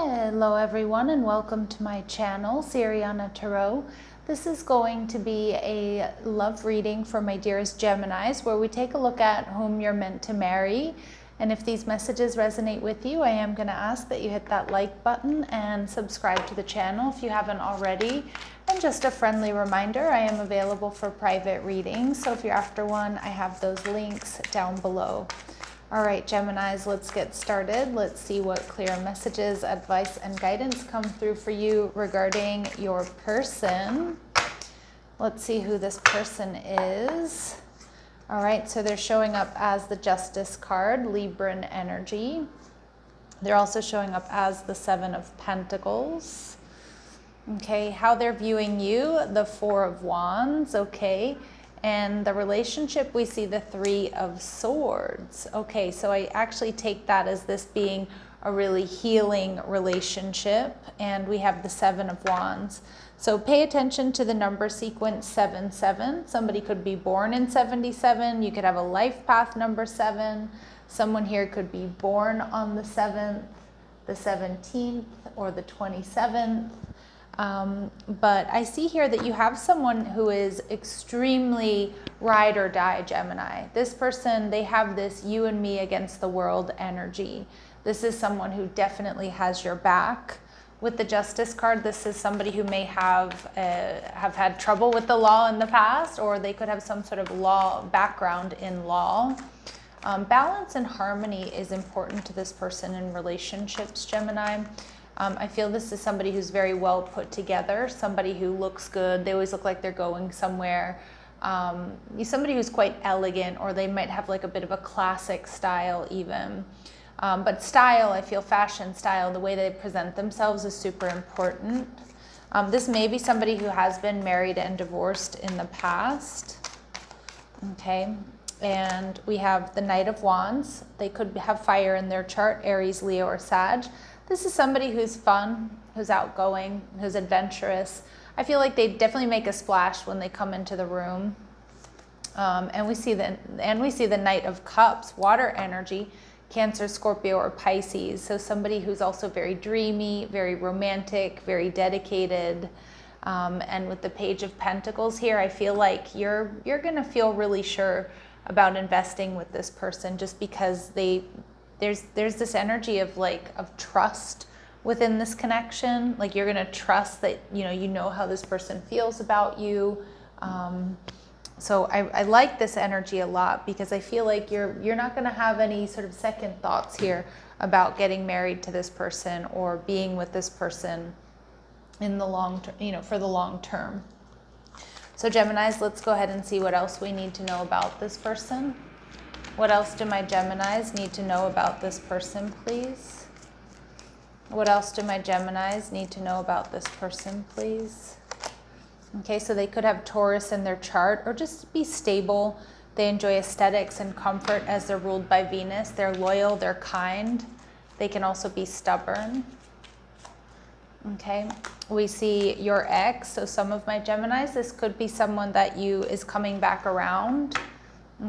Hello everyone and welcome to my channel, Siriana Tarot. This is going to be a love reading for my dearest Geminis, where we take a look at whom you're meant to marry. And if these messages resonate with you, I am going to ask that you hit that like button and subscribe to the channel if you haven't already. And just a friendly reminder, I am available for private readings, so if you're after one, I have those links down below. All right, Geminis, let's get started. Let's see what clear messages, advice, and guidance come through for you regarding your person. Let's see who this person is. All right, so they're showing up as the Justice card, Libran energy. They're also showing up as the Seven of Pentacles. Okay, how they're viewing you, the Four of Wands, okay. And the relationship, we see the Three of Swords. Okay, so I actually take that as this being a really healing relationship. And we have the Seven of Wands. So pay attention to the number sequence 77. Somebody could be born in 77. You could have a life path number 7. Someone here could be born on the 7th, the 17th, or the 27th. But I see here that you have someone who is extremely ride or die Gemini. This person, they have this you and me against the world energy. This is someone who definitely has your back. With the Justice card, this is somebody who may have had trouble with the law in the past, or they could have some sort of law background in law. Balance and harmony is important to this person in relationships, Gemini. I feel this is somebody who's very well put together, somebody who looks good. They always look like they're going somewhere. Somebody who's quite elegant, or they might have like a bit of a classic style even. But style, I feel fashion style, the way they present themselves is super important. This may be somebody who has been married and divorced in the past. Okay, and we have the Knight of Wands. They could have fire in their chart, Aries, Leo, or Sag. This is somebody who's fun, who's outgoing, who's adventurous. I feel like they definitely make a splash when they come into the room. And we see the Knight of Cups, water energy, Cancer, Scorpio, or Pisces. So somebody who's also very dreamy, very romantic, very dedicated. And with the Page of Pentacles here, I feel like you're gonna feel really sure about investing with this person, just because there's this energy of trust within this connection. Like you're gonna trust that you know how this person feels about you. So I like this energy a lot, because I feel like you're not gonna have any sort of second thoughts here about getting married to this person or being with this person in the long term, for the long term. So Geminis, let's go ahead and see what else we need to know about this person. What else do my Geminis need to know about this person, please? What else do my Geminis need to know about this person, please? Okay, so they could have Taurus in their chart, or just be stable. They enjoy aesthetics and comfort as they're ruled by Venus. They're loyal, they're kind. They can also be stubborn. Okay, we see your ex. So some of my Geminis, this could be someone that is coming back around.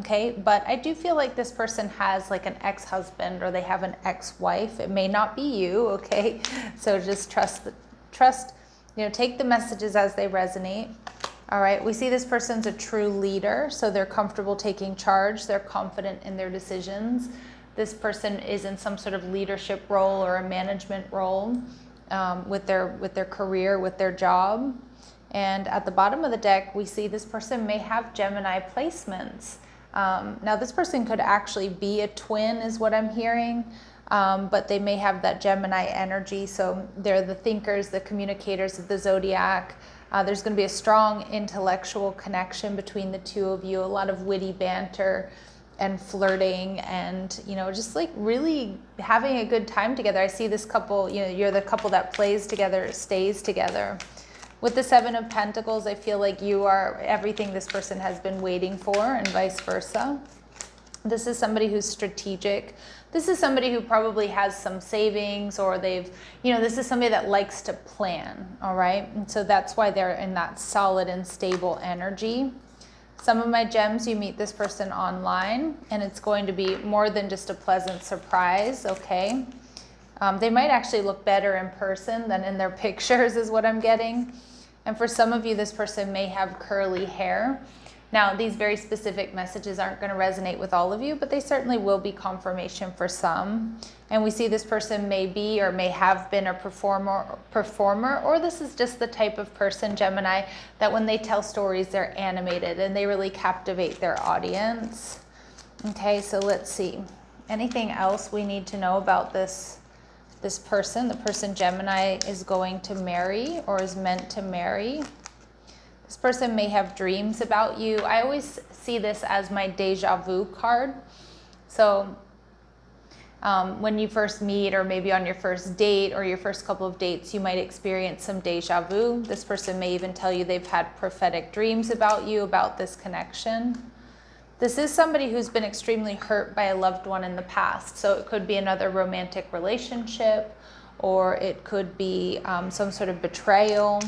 Okay, but I do feel like this person has like an ex-husband, or they have an ex-wife. It may not be you, okay? So just trust, take the messages as they resonate. All right, we see this person's a true leader, so they're comfortable taking charge. They're confident in their decisions. This person is in some sort of leadership role or a management role with their career, with their job. And at the bottom of the deck, we see this person may have Gemini placements. Now this person could actually be a twin, is what I'm hearing, but they may have that Gemini energy. So they're the thinkers, the communicators of the zodiac. There's going to be a strong intellectual connection between the two of you, a lot of witty banter and flirting, and just like really having a good time together. I see this couple, you're the couple that plays together, stays together. With the Seven of Pentacles, I feel like you are everything this person has been waiting for, and vice versa. This is somebody who's strategic. This is somebody who probably has some savings, or this is somebody that likes to plan, all right? And so that's why they're in that solid and stable energy. Some of my gems, you meet this person online, and it's going to be more than just a pleasant surprise, okay? They might actually look better in person than in their pictures is what I'm getting. And for some of you, this person may have curly hair. Now, these very specific messages aren't going to resonate with all of you, but they certainly will be confirmation for some. And we see this person may be or may have been a performer, or this is just the type of person, Gemini, that when they tell stories, they're animated and they really captivate their audience. Okay, so let's see. Anything else we need to know about this person, the person Gemini is going to marry or is meant to marry? This person may have dreams about you. I always see this as my deja vu card. So when you first meet, or maybe on your first date or your first couple of dates, you might experience some deja vu. This person may even tell you they've had prophetic dreams about you, about this connection. This is somebody who's been extremely hurt by a loved one in the past. So it could be another romantic relationship, or it could be some sort of betrayal.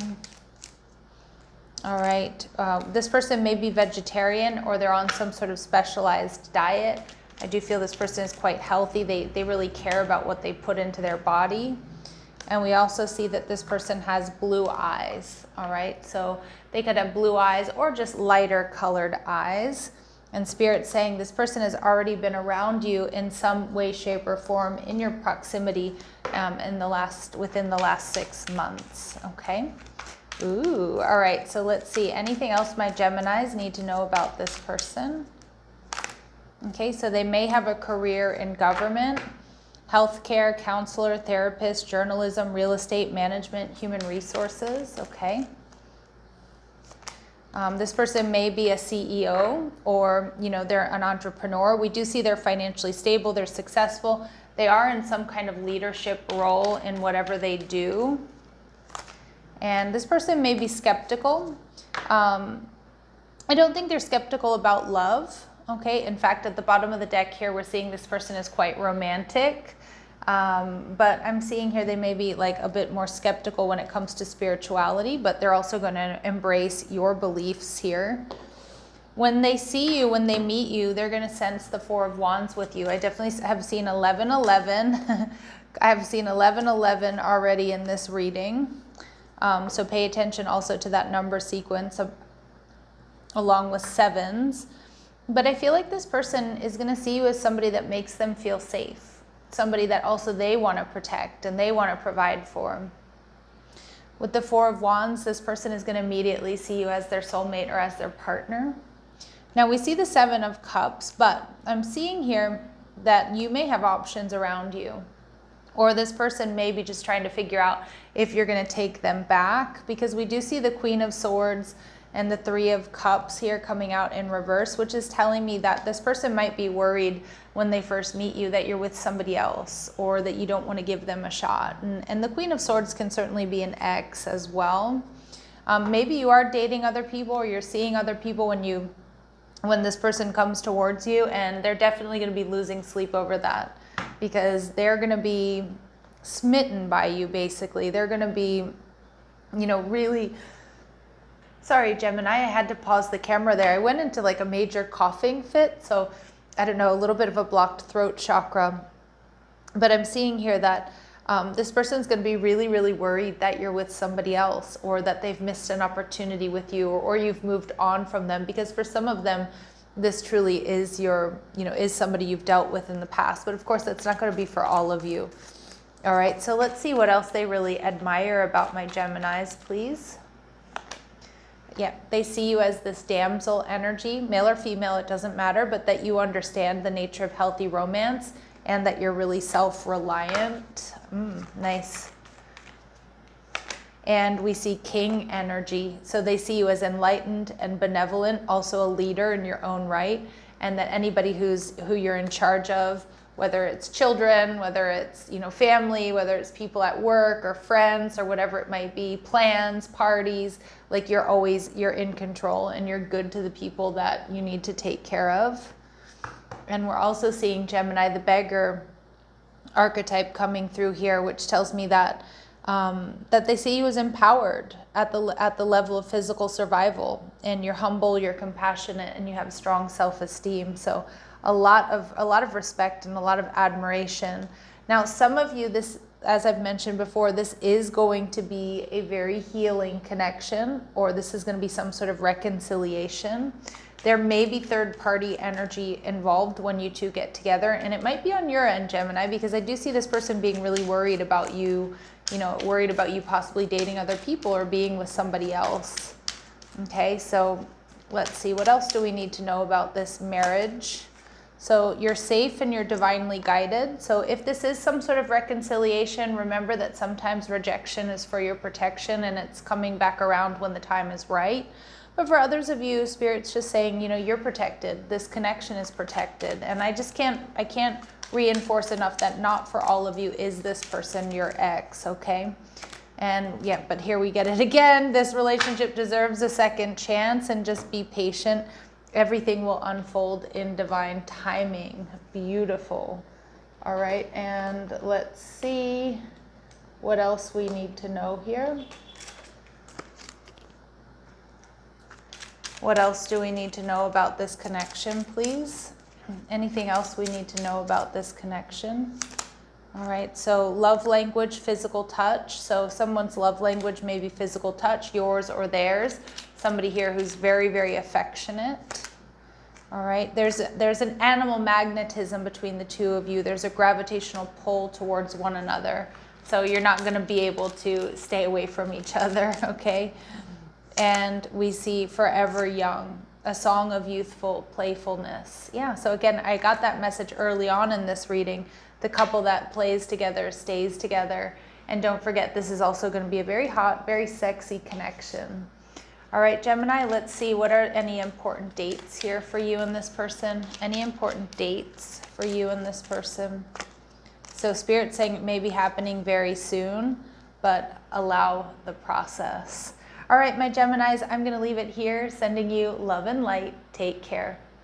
All right, this person may be vegetarian, or they're on some sort of specialized diet. I do feel this person is quite healthy. They really care about what they put into their body. And we also see that this person has blue eyes. All right, so they could have blue eyes or just lighter colored eyes. And Spirit's saying this person has already been around you in some way, shape, or form in your proximity within the last 6 months. Okay. Ooh, all right, so let's see. Anything else my Geminis need to know about this person? Okay, so they may have a career in government, healthcare, counselor, therapist, journalism, real estate, management, human resources. Okay. This person may be a CEO, or, they're an entrepreneur. We do see they're financially stable, they're successful. They are in some kind of leadership role in whatever they do. And this person may be skeptical. I don't think they're skeptical about love. Okay, in fact, at the bottom of the deck here, we're seeing this person is quite romantic. But I'm seeing here they may be like a bit more skeptical when it comes to spirituality, but they're also going to embrace your beliefs here. When they see you, when they meet you, they're going to sense the Four of Wands with you. I definitely have seen 1111. I have seen 1111 already in this reading. So pay attention also to that number sequence along with sevens. But I feel like this person is going to see you as somebody that makes them feel safe. Somebody that also they want to protect and they want to provide for. With the Four of Wands, this person is going to immediately see you as their soulmate or as their partner. Now we see the Seven of Cups, but I'm seeing here that you may have options around you. Or this person may be just trying to figure out if you're going to take them back, because we do see the Queen of Swords and the Three of Cups here coming out in reverse, which is telling me that this person might be worried when they first meet you that you're with somebody else, or that you don't want to give them a shot. And the Queen of Swords can certainly be an ex as well. Maybe you are dating other people, or you're seeing other people when this person comes towards you, and they're definitely going to be losing sleep over that, because they're going to be smitten by you, basically. They're going to be, really... Sorry, Gemini, I had to pause the camera there. I went into like a major coughing fit, so I don't know, a little bit of a blocked throat chakra. But I'm seeing here that this person's going to be really, really worried that you're with somebody else, or that they've missed an opportunity with you, or you've moved on from them, because for some of them, this truly is is somebody you've dealt with in the past. But of course, that's not going to be for all of you. All right, so let's see what else they really admire about my Geminis, please. Yeah, they see you as this damsel energy, male or female, it doesn't matter, but that you understand the nature of healthy romance and that you're really self-reliant. Nice. And we see king energy. So they see you as enlightened and benevolent, also a leader in your own right, and that anybody who you're in charge of, whether it's children, whether it's family, whether it's people at work or friends or whatever it might be, plans, parties, like you're in control and you're good to the people that you need to take care of. And we're also seeing Gemini, the beggar archetype coming through here, which tells me that that they see you as empowered at the level of physical survival, and you're humble, you're compassionate, and you have strong self-esteem. So a lot of respect and a lot of admiration. Now, some of you, this as I've mentioned before, this is going to be a very healing connection, or this is going to be some sort of reconciliation. There may be third-party energy involved when you two get together, and it might be on your end, Gemini, because I do see this person being really worried about you, worried about you possibly dating other people or being with somebody else. Okay, so let's see, what else do we need to know about this marriage? So you're safe and you're divinely guided. So if this is some sort of reconciliation, remember that sometimes rejection is for your protection and it's coming back around when the time is right. But for others of you, Spirit's just saying, you're protected. This connection is protected. And I can't reinforce enough that not for all of you is this person your ex, okay? And yeah, but here we get it again. This relationship deserves a second chance, and just be patient. Everything will unfold in divine timing. Beautiful. All right, and let's see what else we need to know here. What else do we need to know about this connection, please? Anything else we need to know about this connection? All right, so love language, physical touch. So someone's love language may be physical touch, yours or theirs. Somebody here who's very, very affectionate. All right, there's an animal magnetism between the two of you. There's a gravitational pull towards one another. So you're not going to be able to stay away from each other, okay? And we see forever young, a song of youthful playfulness. Yeah, so again, I got that message early on in this reading. The couple that plays together stays together. And don't forget, this is also going to be a very hot, very sexy connection. All right, Gemini, let's see, what are any important dates here for you and this person? Any important dates for you and this person? So Spirit's saying it may be happening very soon, but allow the process. All right, my Geminis, I'm going to leave it here, sending you love and light. Take care.